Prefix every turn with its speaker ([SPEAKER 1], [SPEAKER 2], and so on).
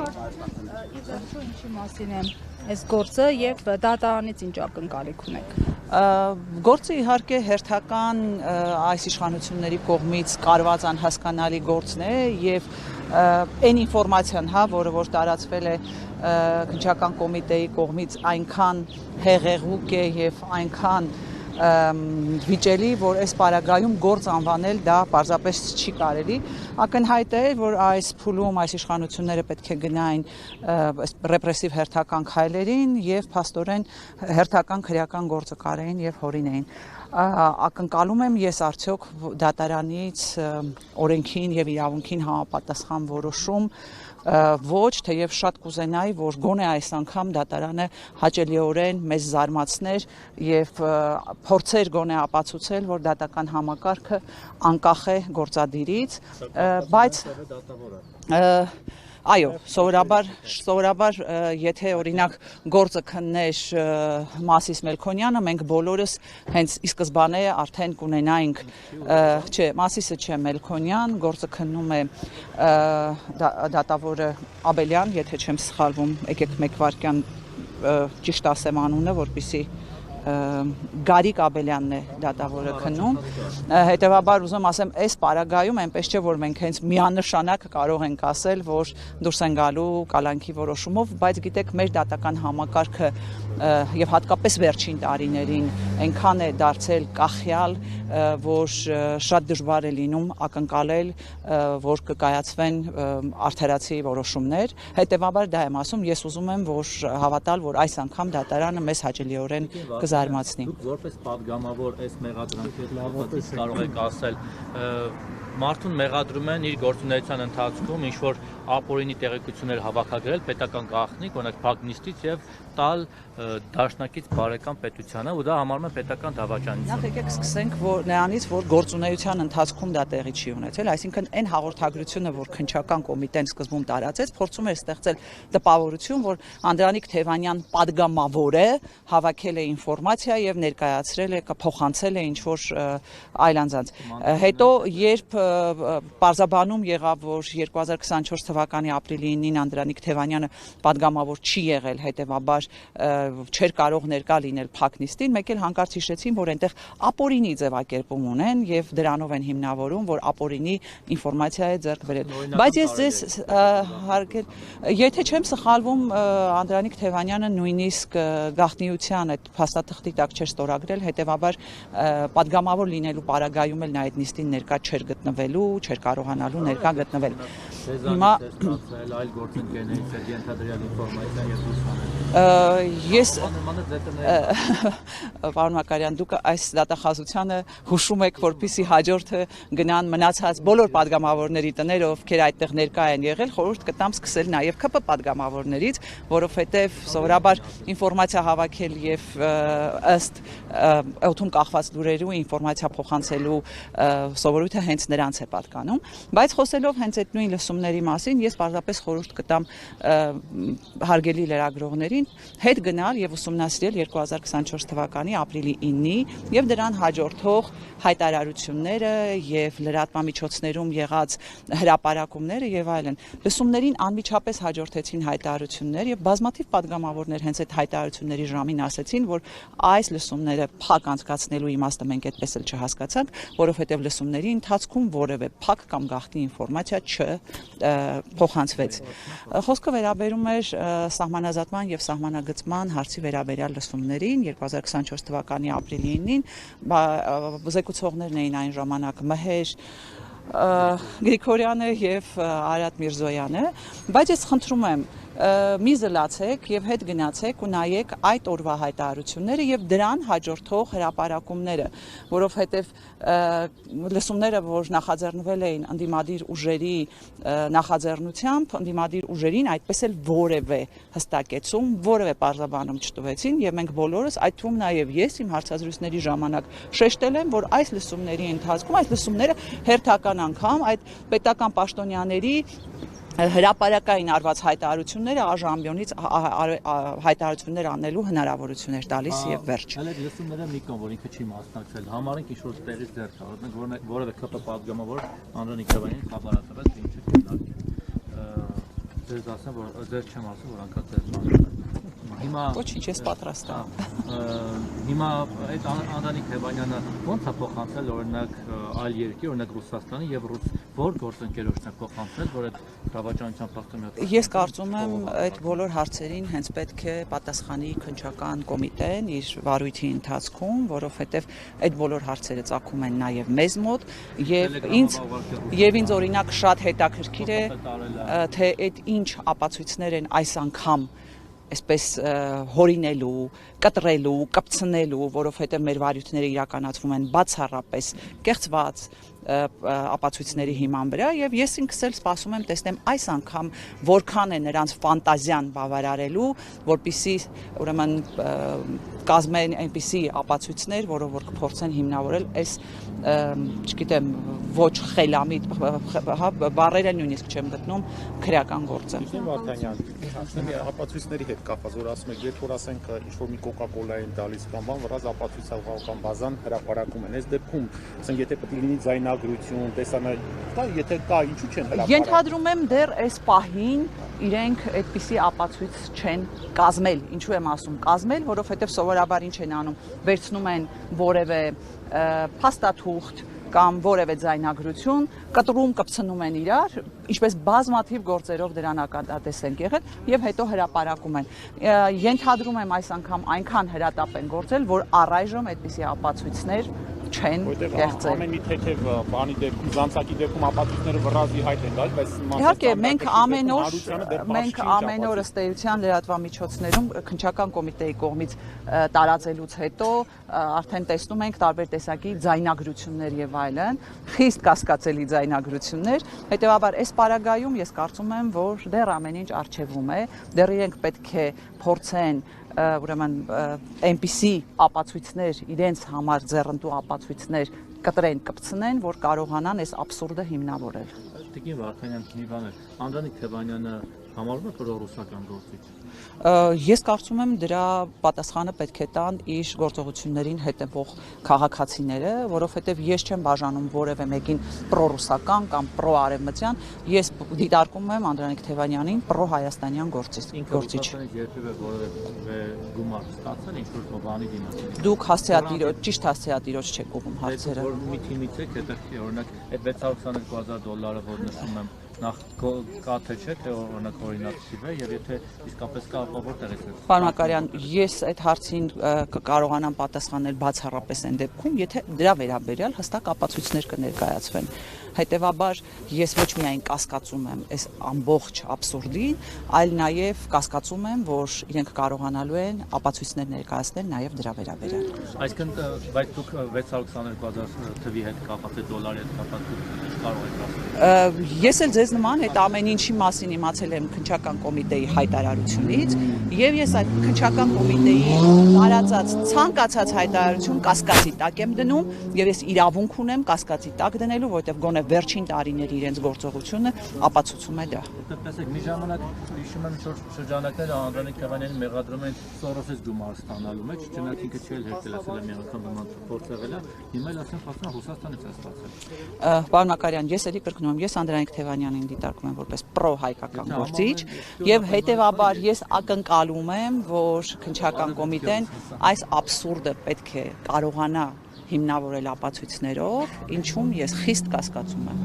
[SPEAKER 1] Ինչի մասին է այս գործը եւ դատարանից ինչ ակնկալիք ունեք։
[SPEAKER 2] Գործը իհարկե հերթական այս իշխանությունների կողմից կարված անհասկանալի գործն է եւ այն ինֆորմացիան, որը որ տարածվել է քննչական կոմիտեի կողմից այնքան հեղեղուկ է եւ այնքան վիճելի, որ այս պարագայում գործ անվանել դա պարզապես չի կարելի, ակնհայտ է, որ այս փուլում այս իշխանությունները պետք է գնային ռեպրեսիվ հերթական քայլերին եւ փաստորեն հերթական քրեական գործը կարեին եւ հորինեին։ Ակնկալում եմ ես արդյոք դատարանից օրենքին եւ իրավունքին համապատասխան որոշում ոչ, թեև շատ կուզենայի, որ գոնե այս անգամ դատարանը հաճելիորեն մեզ զարմացներ եւ փորձեր գոնե ապացուցել, որ դատական համակարգը անկախ է գործադիրից, բայց այո, սովորաբար եթե օրինակ գործը քններ Մասիս Մելքոնյանը, մենք բոլորս հենց ի սկզբանե արդեն կունենայինք, չէ, Մասիսը չէ, Մելքոնյան, գործը քննում է դատավորը Աբելյան, եթե չեմ սխալվում, եկեք մեկ վայրկյան ճիշտ ասեմ անունը, որպեսզի Գարիկ Աբելյանն է դատավորը քննում, հետևաբար ուզում ասեմ, այս պարագայում այնպես չէ, որ մենք հենց միանշանակ կարող ենք ասել, որ դուրս են գալու կալանքի որոշումով, բայց գիտեք, մեր դատական համակարգը եւ հատկապես վերջին տարիներին այնքան է դարձել կախյալ, որ շատ դժվար է լինում ակնկալել, որ կկայացվեն արդարացի որոշումներ, հետևաբար դա եմ ասում, ես ուզում եմ, որ հավատալ, որ այս անգամ դատարանը մեզ հաճելիորեն կզարմացնի։
[SPEAKER 3] Դուք որպես պատգամավոր այս մեղադրանքից կարող եք ասել, մարդուն մեղադրում են իր գործունեության ընթացքում ինչ-որ ապօրինի տեղեկություններ հավաքագրել պետական գաղտնիք, օրինակ Բագնիստից եւ տալ դաշնակից բարեկամ պետությանը, ու դա համարում է պետական դավաճանություն։
[SPEAKER 2] Նախ եկեք սկսենք նրանից, որ գործունեության ընթացքում դա տեղի չի ունեցել, այսինքն այն հաղորդագրությունը, որ քննչական կոմիտեն սկզբում տարածեց, փորձում էր ստեղծել տպավորություն, որ Անդրանիկ Թևանյան պատգամավոր է, հավաքել է ինֆորմացիա եւ ներկայացրել է, փոխանցել է ինչ-որ այլ անձանց։ Հետո երբ պարզաբանում եղավ, որ 2024 թվականի ապրիլի 9-ին Անդրանիկ Թևանյանը պատգամավոր չի եղել, հետևաբար չէր կարող ներկա լինել Փակնիստին, մեկ էլ հանկարծ հիշեցին, որ այնտեղ ապօրինի ձևակերպում ունեն եւ դրանով են հիմնավորում, որ ապօրինի ինֆորմացիա է ձեռք բերել։ Բայց ես ձեզ հարգել, եթե չեմ սխալվում, Անդրանիկ Թևանյանը նույնիսկ գաղտնիության այդ փաստաթղթի տակ չէր ստորագրել, հետևաբար պատգամավոր լինելու պարագայում էլ նա այդ նիստին ներկա չէր գտնվելու, չէր կարողանալու ներկա գտնվել։ Հիմա
[SPEAKER 3] այլ գործընկերներից այդ ենթադրյալ ինֆորմացիան եւ
[SPEAKER 2] ես պարոն Մակարյան, դուք այս դատախազությանը հուշում եք, որպեսզի հաջորդը գնան մնացած բոլոր պատգամավորների տները, ովքեր այդտեղ ներկա են եղել, խորհուրդ կտամ սկսել նաև ՔՊ պատգամավորներից, որովհետև սովորաբար ինֆորմացիա հավաքել եւ ըստ օդում կախված լուրերու ինֆորմացիա փոխանցելու սովորույթը հենց նրանց է պատկանում, բայց խոսելով հենց այդ նույն լսումների մասին, ես պարզապես խորհուրդ կտամ հարգելի լրագրողներին հետ գնալ եւ ուսումնասիրել 2024 թվականի ապրիլի 9-ի եւ դրան հաջորդող հայտարարությունները եւ լրատվամիջոցներում եղած հրապարակումները եւ այլն։ Լսումներին անմիջապես հաջորդեցին հայտարարություններ եւ բազմաթիվ պատգամավորներ հենց այդ հայտարարությունների ժամին ասեցին, որ այս լսումները փակ անցկացնելու իմաստը մենք այդպես էլ չհասկացանք, որովհետեւ լսումների ընթացքում որևէ փակ կամ գաղտնի ինֆորմացիա չփոխանցվեց։ Խոսքը վերաբերում էր սահմանազատման եւ սահմանագծման հարցի վերաբերյալ լսումներին 2024 թվականի ապրիլի 9-ին զեկուցողներն էին այն ժամանակ Մհեր Գրիգորյանը եւ Արադ Միրզոյանը, բայց ես խնդրում եմ մի զլացեք եւ հետ գնացեք ու նայեք այդ օրվա հայտարարությունները եւ դրան հաջորդող հրապարակումները, որովհետեւ լսումները, որ նախաձեռնվել էին ընդդիմադիր ուժերի նախաձեռնությամբ, ընդդիմադիր ուժերին այդպես էլ որևէ հստակեցում, որևէ պարզաբանում չտվեցին եւ մենք բոլորս, այդ թվում նաեւ ես իմ հարցազրույցների ժամանակ շեշտել եմ, որ այս լսումների ընթացքում այս լսումները հերթական անգամ այդ պետական պաշտոնյաների հրապարակային արված հայտարարությունները ԱԺ-ամբիոնից հայտարարություններ անելու հնարավորություն էր տալիս եւ վերջ։
[SPEAKER 3] Հələ լսումները մի կողմ, որ ինքը չի մասնակցել, համարենք ինչ-որ տեղից դեռ կա, որևէ ԿՊ պատգամավոր Անդրանիկ Թևանյանին խաբարացրած ինչը քննարկել։ ձեզ ասեմ, որ ձեզ չեմ ասում, որ անկա ձեզ մասում հիմա
[SPEAKER 2] Ոչինչ, ես պատրաստ եմ։
[SPEAKER 3] Հիմա այդ Անդրանիկ Թևանյանը ո՞նց է փոխանցել օրինակ այլ երկրի, օրինակ Ռուսաստանի եւ որ գործընկերոջն է փոխանցել, որ այդ դավաճանության փաստամյութը։
[SPEAKER 2] Ես կարծում եմ այդ բոլոր հարցերին հենց պետք է պատասխանի քննչական կոմիտեն իր վարույթի ընթացքում, որովհետեւ այդ բոլոր հարցերը ծագում են նաեւ մեզ մոտ եւ ինձ օրինակ շատ հետաքրքիր է թե այդ ինչ ապացույցներ են այս անգամ այսպես հորինելու, կտրելու, կպցնելու, որովհետև մեր վարույթները իրականացվում են բացառապես կեղծված ապացույցների հիման վրա եւ ես ինքս էլ սպասում եմ տեսնեմ այս անգամ որքան է նրանց ֆանտազիան բավարարելու, որպիսի ուրեմն կազմեն այնպիսի ապացույցներ, որով որ կփորձեն հիմնավորել այս, չգիտեմ, ոչ խելամիտ, բառերը նույնիսկ չեմ գտնում, քրեական գործը։
[SPEAKER 4] Վարդանյան, ապացույցների հետ կապված, որ ասում եք, երբ որ ասենք ինչ-որ մի կոկա-կոլային տալիս կամ բան, վրազ ապացույցական բազան հրապարակում են։ Այս դեպքում, ասենք, եթե պետք է լինի ձայնագրություն, տեսանալ, եթե կա, ինչու չեն հրապարակում։
[SPEAKER 2] Ենթադրում եմ դեռ այս պահին իրենք այդպիսի ապացույց չեն կազմել, ինչու եմ ասում կազմել, որովհետև սովորաբար ինչ են անում, վերցնում են որևէ փաստաթուղթ կամ որևէ ձայնագրություն, կտրում, կպցնում են իրար, ինչպես բազմաթիվ գործերով դրան ակնհայտ են եղել եւ հետո հրապարակում են։ Ենթադրում եմ այս անգամ այնքան հրատապ են գործել, որ առայժմ այդպիսի ապացույցներ չեն կեղծել։
[SPEAKER 4] Ամեն մի թեթև բանի դեպքում, զանցակի դեպքում ապացույցները վրազի հայտ են գալիս, բայց
[SPEAKER 2] իհարկե մենք ամեն օր ըստ էության լրատվամիջոցներում քննչական կոմիտեի կողմից տարածելուց հետո արդեն տեսնում ենք տարբեր տեսակի ձայնագրություններ եւ այլն, խիստ կասկածելի ձայնագրություններ, հետեւաբար այս պարագայում ես կարծում եմ, որ դեռ ամեն ինչ արժևում է, դեռ իրենք պետք է փորձեն ուրեմն այնպիսի ապացույցներ իրենց համար ձեռնտու ապացույցներ կտրեն, կպցնեն, որ կարողանան այս աբսուրդը հիմնավորել։
[SPEAKER 3] Տիկին Վարդանյան, մի բան է, Անդրանիկ Թևանյանը համարում է պրոռուսական գործիչ։
[SPEAKER 2] Ես կարծում եմ դրա պատասխանը պետք է տան իր գործողություններին հետևող քաղաքացիները, որովհետև ես չեմ բաժանում որևէ մեկին պրոռուսական կամ պրոարևմտյան, ես դիտարկում եմ Անդրանիկ Թևանյանին պրոհայաստանյան գործիչ։
[SPEAKER 3] Երբևէ որևէ գումար ստացել ինչ-որ բանի դիմաց։
[SPEAKER 2] Դուք ճիշտ հասցեատիրոջ չեք ուղղում հարցերը։
[SPEAKER 3] Որ մի թիմից եք, հետո օրինակ այդ $622,000, որ նշում եմ նախ կա թե չէ, թե օրինակ օրինացիվ է եւ եթե իսկապես կա, ապա որտեղից է։
[SPEAKER 2] Պարոն Մակարյան, ես այդ հարցին կկարողանամ պատասխանել բացառապես այն դեպքում, եթե դրա վերաբերյալ հստակ ապացույցներ կներկայացվեն։ Հետևաբար ես ոչ միայն կասկածում եմ այս ամբողջ աբսուրդին, այլ նաև կասկածում եմ, որ իրենք կարողանալու են ապացույցներ ներկայացնել նաև դրա վերաբերյալ։
[SPEAKER 3] Այսինքն, բայց դուք 622,000 թվի հետ կապված է դոլարի հետ կապված կարող եք ասել։
[SPEAKER 2] Ես էլ ձեզ նման այդ ամեն ինչի մասին իմացել եմ քննչական կոմիտեի հայտարարությունից, եւ ես այդ քննչական կոմիտեի տարածած ցանկացած հայտարարություն կասկածի տակ եմ դնում, եւ ես իրավունք ունեմ կասկածի տակ դնելու, որովհետեւ գոնե վերջին տարիների իրենց գործողությունը ապացուցում է դա։
[SPEAKER 3] Տեսեք, մի ժամանակ հիշում եմ ինչ-որ շրջանակներ Անդրանիկ Թևանյանին մեղադրում են Սորոսից գումար ստանալու մեջ, չնայած ինքը չի հերթել, ասել է մի անգամ նման փորձեղել է, հիմա էլ ասեն փաստորեն Ռուսաստանից է ստացել։
[SPEAKER 2] Պարոն Մակարյան, ես էլի կրկնում եմ, ես Անդրանիկ Թևանյանին դիտարկում եմ որպես պրոհայկական գործիչ եւ հետեւաբար ես ակնկալում եմ, որ քննչական կոմիտեն այս աբսուրդը պետք է կարողանա հիմնավորել ապացույցներով, ինչում ես խիստ կասկածում եմ։